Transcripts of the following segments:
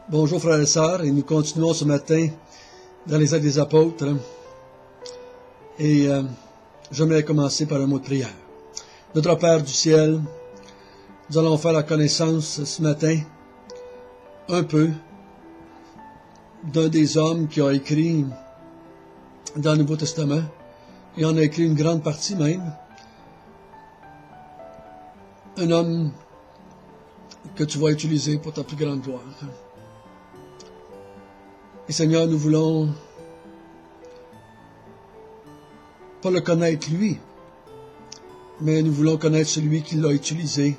Bonjour frères et sœurs, et nous continuons ce matin dans les Actes des Apôtres. Et j'aimerais commencer par un mot de prière. Notre Père du ciel, nous allons faire la connaissance ce matin, un peu, d'un des hommes qui a écrit dans le Nouveau Testament. Il en a écrit une grande partie même. Un homme que tu vas utiliser pour ta plus grande gloire. Et Seigneur, nous voulons pas le connaître lui, mais nous voulons connaître celui qui l'a utilisé,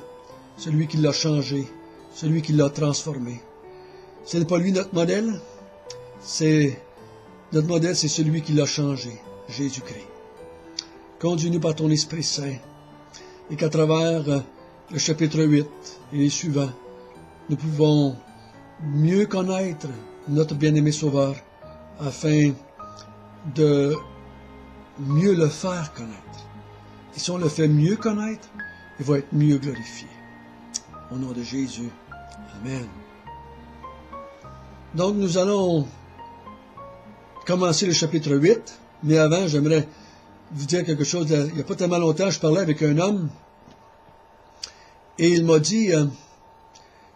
celui qui l'a changé, celui qui l'a transformé. Ce n'est pas lui notre modèle, notre modèle, c'est celui qui l'a changé, Jésus-Christ. Conduis-nous par ton Esprit Saint, et qu'à travers le chapitre 8 et les suivants, nous pouvons mieux connaître notre bien-aimé Sauveur, afin de mieux le faire connaître. Et si on le fait mieux connaître, il va être mieux glorifié. Au nom de Jésus. Amen. Donc nous allons commencer le chapitre 8, mais avant, j'aimerais vous dire quelque chose. Il n'y a pas tellement longtemps, je parlais avec un homme, et il m'a dit,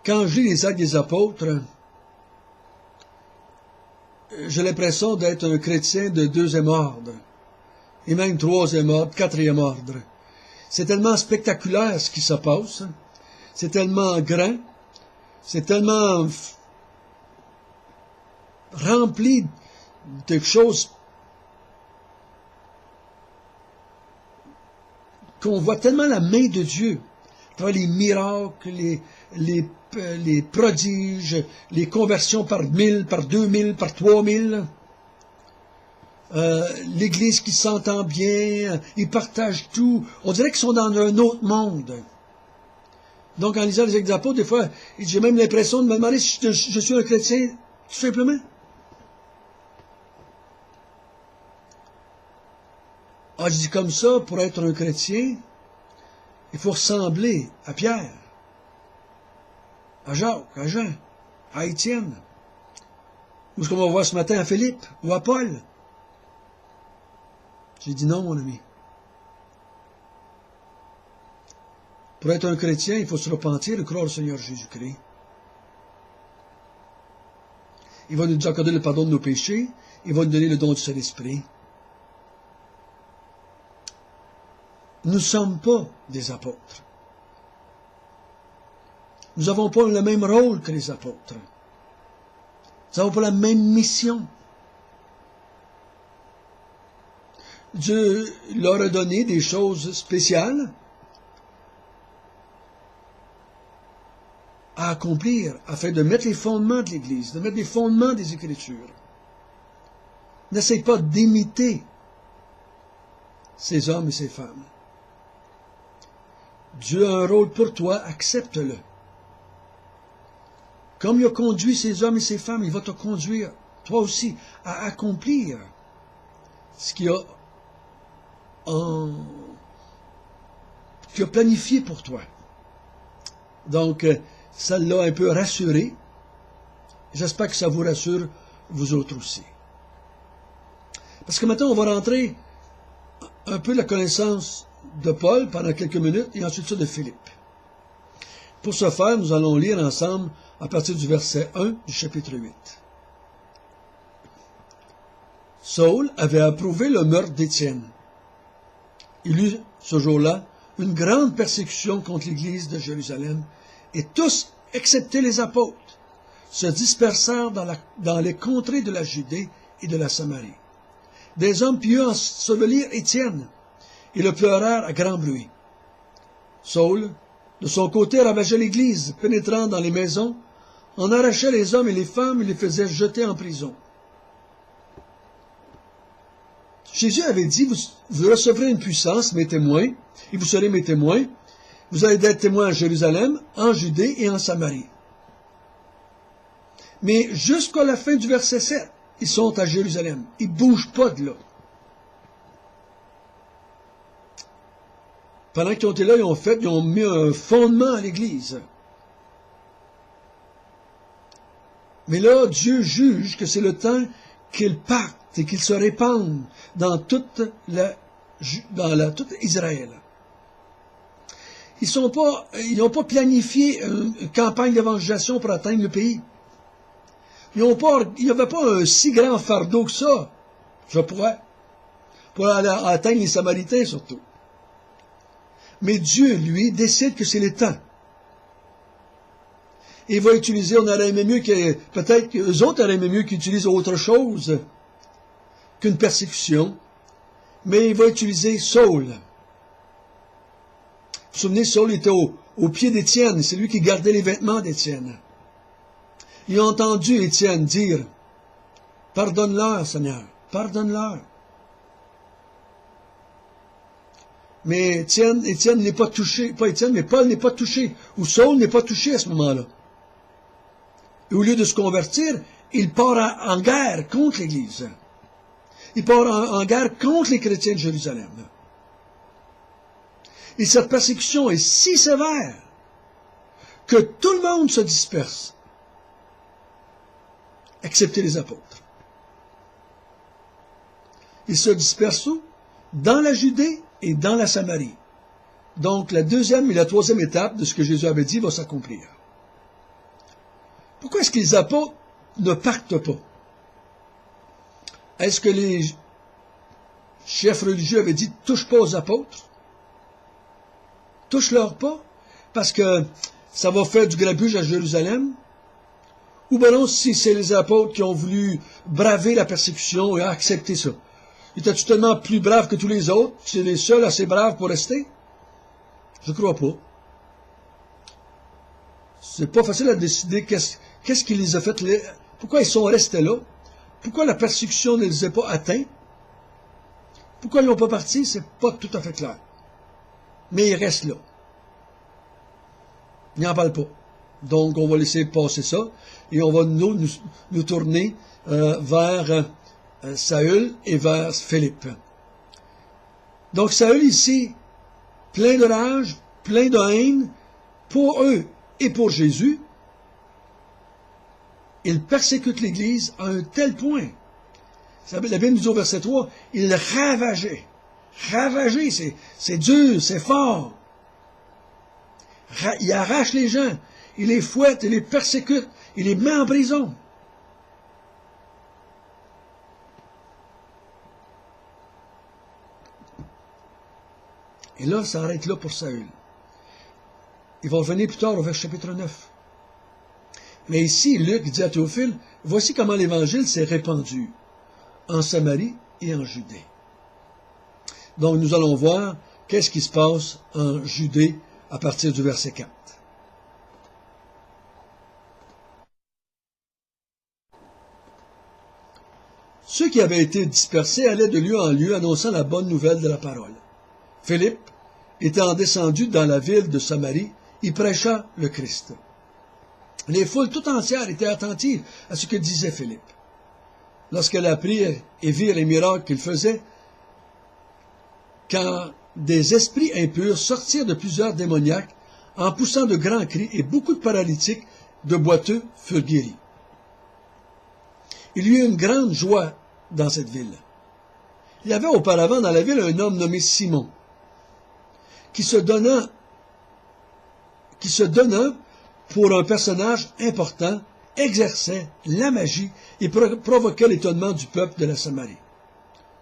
quand je lis les Actes des Apôtres, j'ai l'impression d'être un chrétien de deuxième ordre, et même troisième ordre, quatrième ordre. C'est tellement spectaculaire ce qui se passe, c'est tellement grand, c'est tellement rempli de choses qu'on voit tellement la main de Dieu, les miracles, les prodiges, les conversions par 1000, par 2000, par 3000, l'Église qui s'entend bien, ils partagent tout. On dirait qu'ils sont dans un autre monde. Donc, en lisant les Actes des Apôtres, des fois, j'ai même l'impression de me demander si je suis un chrétien, tout simplement. Ah, je dis comme ça, pour être un chrétien, il faut ressembler à Pierre, à Jacques, à Jean, à Étienne, ou ce qu'on va voir ce matin à Philippe, ou à Paul. J'ai dit non, mon ami. Pour être un chrétien, il faut se repentir et croire au Seigneur Jésus-Christ. Il va nous accorder le pardon de nos péchés, il va nous donner le don du Saint-Esprit. Nous ne sommes pas des apôtres. Nous n'avons pas le même rôle que les apôtres. Nous n'avons pas la même mission. Dieu leur a donné des choses spéciales à accomplir afin de mettre les fondements de l'Église, de mettre les fondements des Écritures. N'essaye pas d'imiter ces hommes et ces femmes. Dieu a un rôle pour toi, accepte-le. Comme il a conduit ces hommes et ces femmes, il va te conduire, toi aussi, à accomplir ce qu'il a planifié pour toi. Donc, ça l'a un peu rassuré. J'espère que ça vous rassure, vous autres aussi. Parce que maintenant, on va rentrer un peu la connaissance de Paul pendant quelques minutes, et ensuite ça de Philippe. Pour ce faire, nous allons lire ensemble à partir du verset 1 du chapitre 8. Saül avait approuvé le meurtre d'Étienne. Il eut, ce jour-là, une grande persécution contre l'Église de Jérusalem, et tous, excepté les apôtres, se dispersèrent dans les contrées de la Judée et de la Samarie. Des hommes pieux ensevelirent Étienne, et le pleurèrent à grand bruit. Saül, de son côté, ravageait l'Église, pénétrant dans les maisons, en arrachait les hommes et les femmes et les faisait jeter en prison. Jésus avait dit, vous recevrez une puissance, mes témoins, et vous serez mes témoins. Vous allez être témoins à Jérusalem, en Judée et en Samarie. Mais jusqu'à la fin du verset 7, ils sont à Jérusalem. Ils ne bougent pas de là. Pendant qu'ils ont été là, ils ont mis un fondement à l'Église. Mais là, Dieu juge que c'est le temps qu'ils partent et qu'ils se répandent dans toute Israël. Ils n'ont pas planifié une campagne d'évangélisation pour atteindre le pays. Il n'y avait pas un si grand fardeau que ça, je pourrais, pour aller atteindre les Samaritains surtout. Mais Dieu, lui, décide que c'est le temps. Il va utiliser, on aurait aimé mieux que, peut-être qu'eux autres auraient aimé mieux qu'ils utilisent autre chose qu'une persécution, mais il va utiliser Saul. Vous vous souvenez, Saul était au pied d'Étienne, c'est lui qui gardait les vêtements d'Étienne. Il a entendu Étienne dire, « Pardonne-leur, Seigneur, pardonne-leur. » Mais Étienne n'est pas touché, pas Étienne, mais Paul n'est pas touché, ou Saul n'est pas touché à ce moment-là. Et au lieu de se convertir, il part en guerre contre l'Église. Il part en guerre contre les chrétiens de Jérusalem. Et cette persécution est si sévère que tout le monde se disperse, excepté les apôtres. Ils se dispersent où? Dans la Judée et dans la Samarie. Donc la deuxième et la troisième étape de ce que Jésus avait dit va s'accomplir. Pourquoi est-ce que les apôtres ne partent pas? Est-ce que les chefs religieux avaient dit « touche pas aux apôtres » ? Touche-leur pas, parce que ça va faire du grabuge à Jérusalem. Ou bien non, si c'est les apôtres qui ont voulu braver la persécution et accepter ça. Étaient-tu tellement plus braves que tous les autres? C'est les seuls assez braves pour rester? Je ne crois pas. C'est pas facile à décider qu'est-ce qui les a fait, pourquoi ils sont restés là, pourquoi la persécution ne les a pas atteints, pourquoi ils n'ont pas parti, c'est pas tout à fait clair. Mais ils restent là. Ils n'en parlent pas. Donc, on va laisser passer ça, et on va nous tourner vers Saül et vers Philippe. Donc, Saül ici, plein de rage, plein de haine, pour eux et pour Jésus, il persécute l'Église à un tel point. La Bible nous dit au verset 3, il ravageait. Ravager, c'est dur, c'est fort. Il arrache les gens, il les fouette, il les persécute, il les met en prison. Et là, ça arrête là pour Saül. Il va revenir plus tard au chapitre 9. Mais ici, Luc dit à Théophile, voici comment l'Évangile s'est répandu en Samarie et en Judée. Donc, nous allons voir qu'est-ce qui se passe en Judée à partir du verset 4. Ceux qui avaient été dispersés allaient de lieu en lieu annonçant la bonne nouvelle de la parole. Philippe, étant descendu dans la ville de Samarie, y prêcha le Christ. Les foules tout entières étaient attentives à ce que disait Philippe. Lorsqu'elles apprirent et virent les miracles qu'il faisait, quand des esprits impurs sortirent de plusieurs démoniaques, en poussant de grands cris, et beaucoup de paralytiques, de boiteux, furent guéris. Il y eut une grande joie dans cette ville. Il y avait auparavant dans la ville un homme nommé Simon, qui se donna pour un personnage important, exerçait la magie et provoquait l'étonnement du peuple de la Samarie.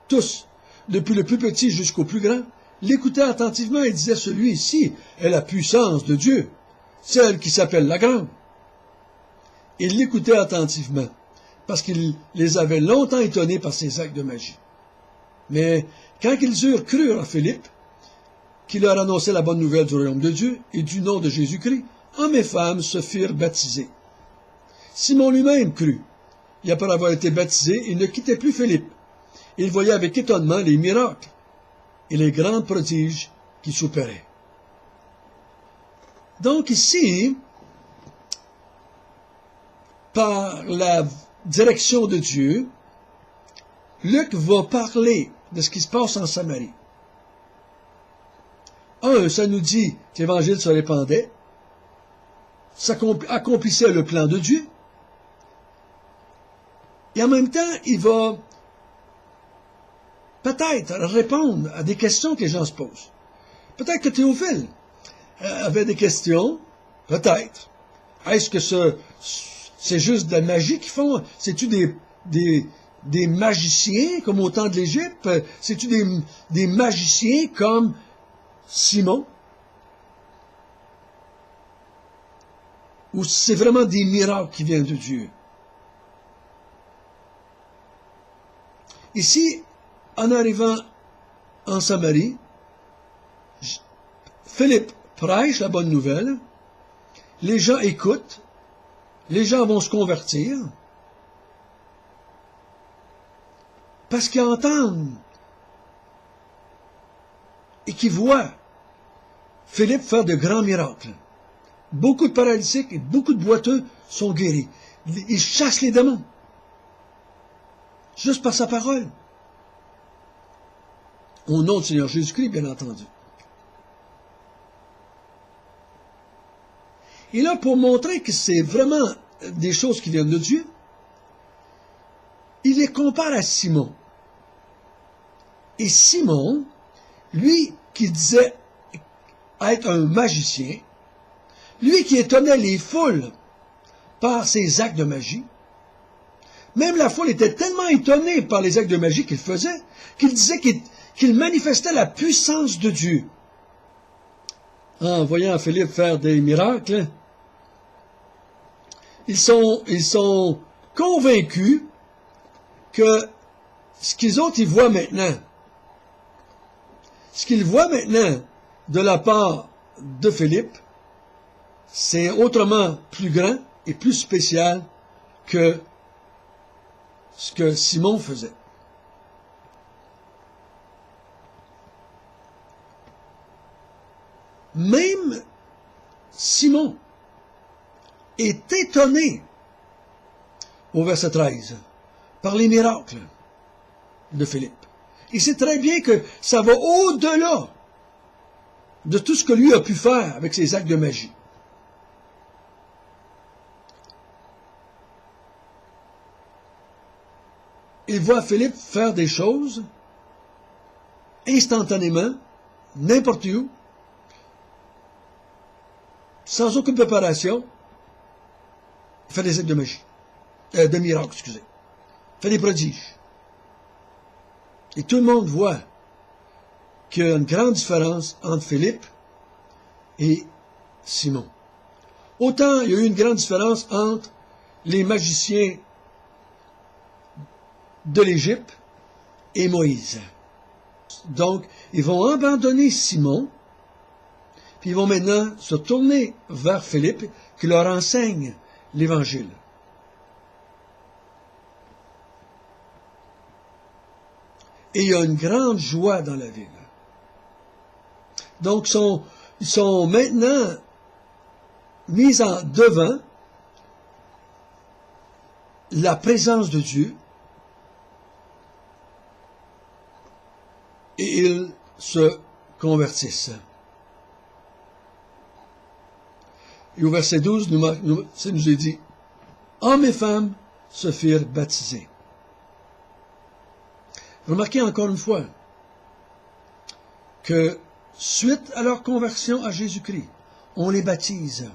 Tous, depuis le plus petit jusqu'au plus grand, l'écoutaient attentivement et disaient, celui-ci est la puissance de Dieu, celle qui s'appelle la grande. Ils l'écoutaient attentivement, parce qu'il les avait longtemps étonnés par ses actes de magie. Mais quand ils eurent cru en Philippe, qui leur annonçait la bonne nouvelle du royaume de Dieu et du nom de Jésus-Christ, hommes et femmes se firent baptiser. Simon lui-même crut, et après avoir été baptisé, il ne quittait plus Philippe. Il voyait avec étonnement les miracles et les grands prodiges qui s'opéraient. Donc ici, par la direction de Dieu, Luc va parler de ce qui se passe en Samarie. Ça nous dit que l'Évangile se répandait, ça accomplissait le plan de Dieu, Et en même temps, il va peut-être répondre à des questions que les gens se posent. Peut-être que Théophile avait des questions, peut-être. Est-ce que c'est juste de la magie qu'ils font? C'est-tu des magiciens comme au temps de l'Égypte? C'est-tu des magiciens comme Simon? Ou c'est vraiment des miracles qui viennent de Dieu? Ici, en arrivant en Samarie, Philippe prêche la bonne nouvelle, les gens écoutent, les gens vont se convertir, parce qu'ils entendent et qu'ils voient Philippe faire de grands miracles. Beaucoup de paralytiques et beaucoup de boiteux sont guéris. Il chasse les démons, juste par sa parole. Au nom du Seigneur Jésus-Christ, bien entendu. Et là, pour montrer que c'est vraiment des choses qui viennent de Dieu, il les compare à Simon. Et Simon, lui qui disait être un magicien, lui qui étonnait les foules par ses actes de magie, même la foule était tellement étonnée par les actes de magie qu'il faisait, qu'il disait qu'il manifestait la puissance de Dieu. En voyant Philippe faire des miracles, ils sont convaincus que ce qu'ils voient maintenant, de la part de Philippe, c'est autrement plus grand et plus spécial que ce que Simon faisait. Même Simon est étonné, au verset 13, par les miracles de Philippe. Il sait très bien que ça va au-delà de tout ce que lui a pu faire avec ses actes de magie. Il voit Philippe faire des choses instantanément, n'importe où, sans aucune préparation. Il fait des actes de magie, de miracles, excusez. Il fait des prodiges. Et tout le monde voit qu'il y a une grande différence entre Philippe et Simon. Autant il y a eu une grande différence entre les magiciens de l'Égypte et Moïse. Donc, ils vont abandonner Simon, puis ils vont maintenant se tourner vers Philippe, qui leur enseigne l'Évangile. Et il y a une grande joie dans la ville. Donc, ils sont maintenant mis en devant la présence de Dieu, et ils se convertissent. Et au verset 12, ça nous est dit, « Hommes et femmes se firent baptiser. » Remarquez encore une fois que suite à leur conversion à Jésus-Christ, on les baptise.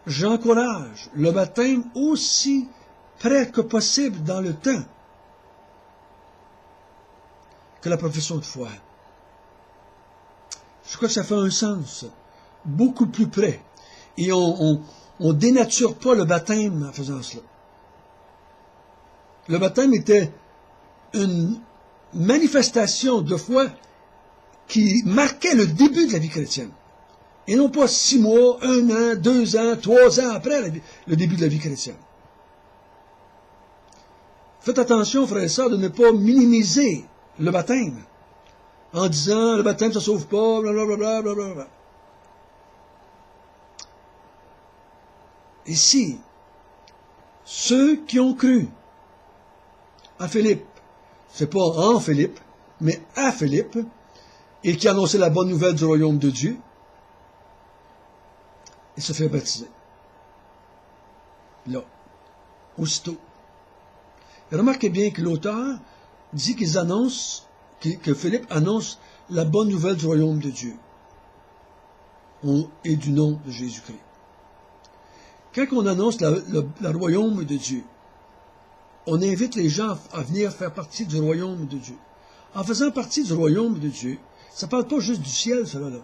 J'encourage le baptême aussi près que possible dans le temps que la profession de foi. Je crois que ça fait un sens beaucoup plus près. Et on dénature pas le baptême en faisant cela. Le baptême était une manifestation de foi qui marquait le début de la vie chrétienne. Et non pas 6 mois, 1 an, 2 ans, 3 ans après le début de la vie chrétienne. Faites attention, frères et sœurs, de ne pas minimiser le baptême en disant le baptême ça ne sauve pas, blablabla, blablabla. Ici, ceux qui ont cru à Philippe, c'est pas en Philippe, mais à Philippe, et qui annonçait la bonne nouvelle du royaume de Dieu, il se fait baptiser. Là, aussitôt. Et remarquez bien que l'auteur dit qu'ils annoncent, que Philippe annonce la bonne nouvelle du royaume de Dieu et du nom de Jésus-Christ. Quand on annonce le royaume de Dieu, on invite les gens à venir faire partie du royaume de Dieu. En faisant partie du royaume de Dieu, ça ne parle pas juste du ciel, cela là.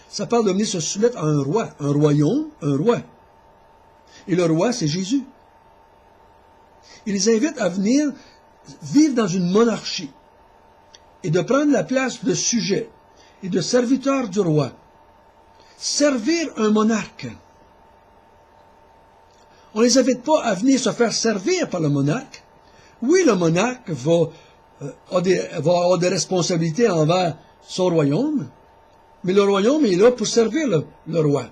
Ça parle de venir se soumettre à un roi, un royaume, un roi. Et le roi, c'est Jésus. Il les invite à venir vivre dans une monarchie et de prendre la place de sujet et de serviteur du roi. Servir un monarque. On ne les invite pas à venir se faire servir par le monarque. Oui, le monarque va avoir des responsabilités envers son royaume, mais le royaume est là pour servir le roi.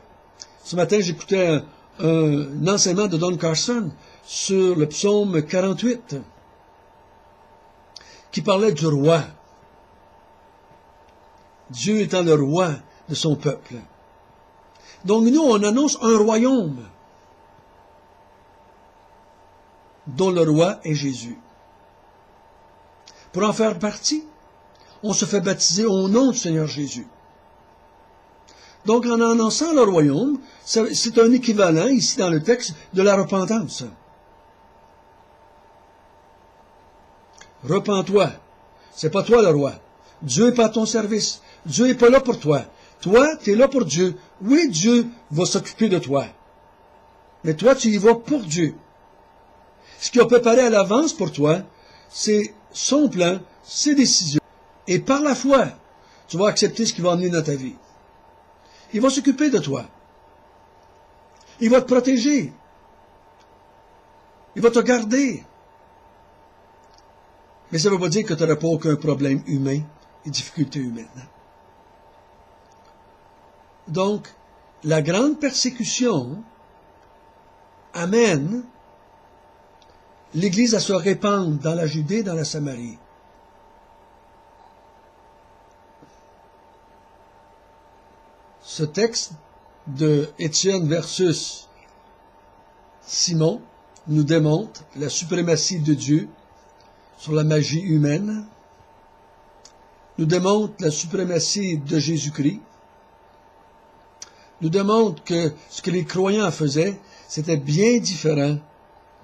Ce matin, j'écoutais un enseignement de Don Carson sur le psaume 48, qui parlait du roi. Dieu étant le roi de son peuple. Donc nous, on annonce un royaume dont le roi est Jésus. Pour en faire partie, on se fait baptiser au nom du Seigneur Jésus. Donc en annonçant le royaume, c'est un équivalent, ici dans le texte, de la repentance. Repens-toi. C'est pas toi le roi. Dieu n'est pas à ton service. Dieu n'est pas là pour toi. Toi, tu es là pour Dieu. Oui, Dieu va s'occuper de toi. Mais toi, tu y vas pour Dieu. Ce qu'il a préparé à l'avance pour toi, c'est son plan, ses décisions. Et par la foi, tu vas accepter ce qu'il va amener dans ta vie. Il va s'occuper de toi. Il va te protéger. Il va te garder. Mais ça ne veut pas dire que tu n'auras pas aucun problème humain et difficulté humaine. Donc, la grande persécution amène l'Église à se répandre dans la Judée, dans la Samarie. Ce texte de Étienne versus Simon nous démontre la suprématie de Dieu sur la magie humaine, nous démontre la suprématie de Jésus-Christ, nous démontre que ce que les croyants faisaient, c'était bien différent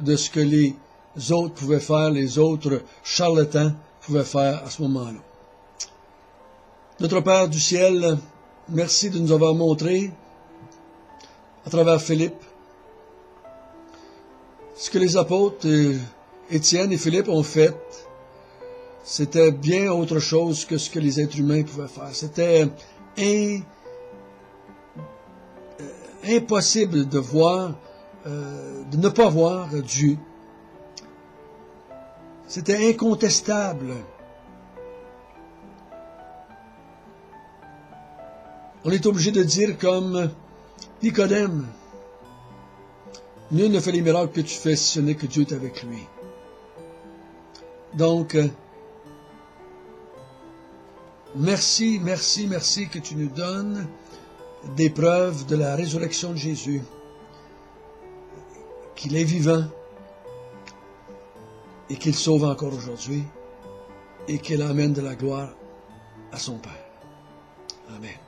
de ce que les autres pouvaient faire, les autres charlatans pouvaient faire à ce moment-là. Notre Père du ciel, merci de nous avoir montré, à travers Philippe, ce que les apôtres, Étienne et Philippe ont fait. C'était bien autre chose que ce que les êtres humains pouvaient faire. C'était impossible de voir, de ne pas voir Dieu. C'était incontestable. On est obligé de dire comme Nicodème, nul ne fait les miracles que tu fais si ce n'est que Dieu est avec lui. Donc, merci, merci, merci que tu nous donnes des preuves de la résurrection de Jésus, qu'il est vivant et qu'il sauve encore aujourd'hui et qu'il amène de la gloire à son Père. Amen.